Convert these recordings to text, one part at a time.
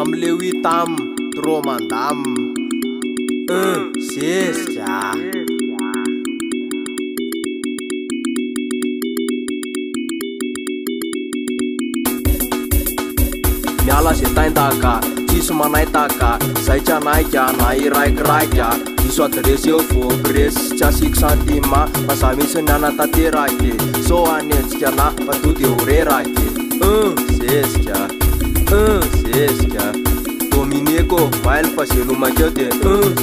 Amle witam tromandam sesja miala se taindaka tsisy manaitaka zay tsy anaika na iraikiraika iso adresy eo vo bresy tsy asiko santima maza misy ny anatateraky so anentsika na matody horeraky sesika sesika domineko maily fa zelomakeo de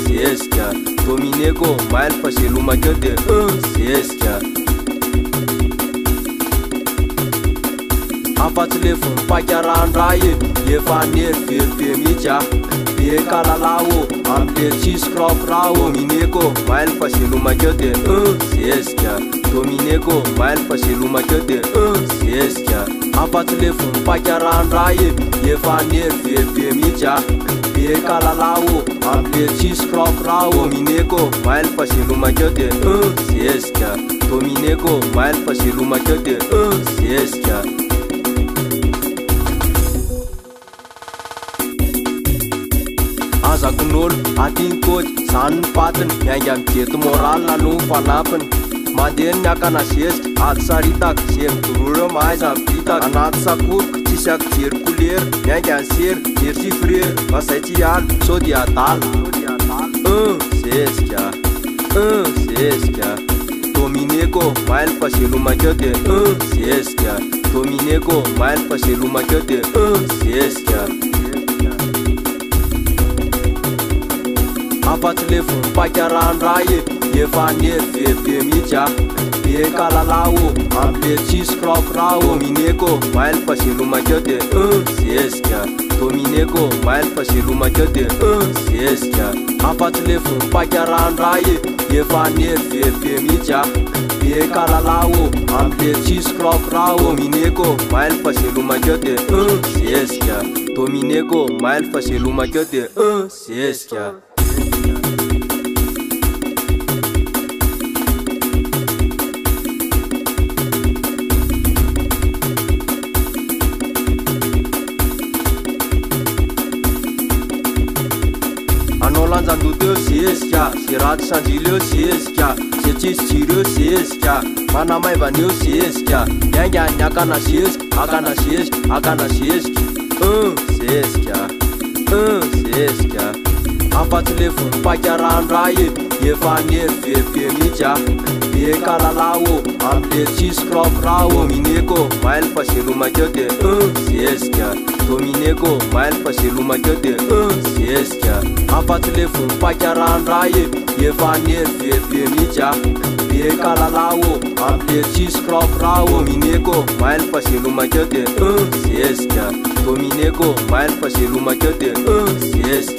sesika domineko maily fa zelomakeo de sesika afatsy le vompakarandray efa nervebe mihitsy be kalalao amle tsisy kraokrao domineko maily fa zelomakeo de sesika domineko maily fa zelomakeo de sesika afatsy le vompakarandray efa nervebe mihitsy be kalalao amle tsisy kraokrao domineko maily fa zelomakeo de sesika domineko maily fa zelomakeo de sesika azakon'olo atinkody zany ny patiny miainga mijeto moral no fanampiny mandeny miakana zezika ady saritaka ze midororo mahaiza mivitaka anaty sakoriko tsisy akijery kolery miainga ny sery jery sifrery mazay tsy aly so di adala zezika zezika domineko maily fa zelomakeo de zezika domineko maily fa zelomakeo de zezika afatsy le vompakarandray efa nervebe mihitsy be kalalao amle tsisy kraokrao domineko maily fa zelomakeo de zezika domineko maily fa zelomakeo de zezika afatsy le vompakarandray efa nervebe mihitsy be kalalao amle tsisy kraokrao domineko maily fa zelomakeo de zezika domineko maily fa zelomakeo de zezika anao lanjandoteo zezika ze raty sanjileo zezika ze tsisy jireo zezika manamaivanyeo zezika miainga ny akana zezika akana zezika akana zezika zezika zezika afatsy le vompakarandray efa nervebe mihitsy be kalalao amle tsisy kraokrao domineko maily fa zelomakeo de zezika domineko maily fa zelomakeo de zezika afatsy le vompakarandray efa nervebe mihitsy be kalalao amle tsisy kraokrao domineko maily fa zelomakeo de zezika domineko maily fa zelomakeo de zezika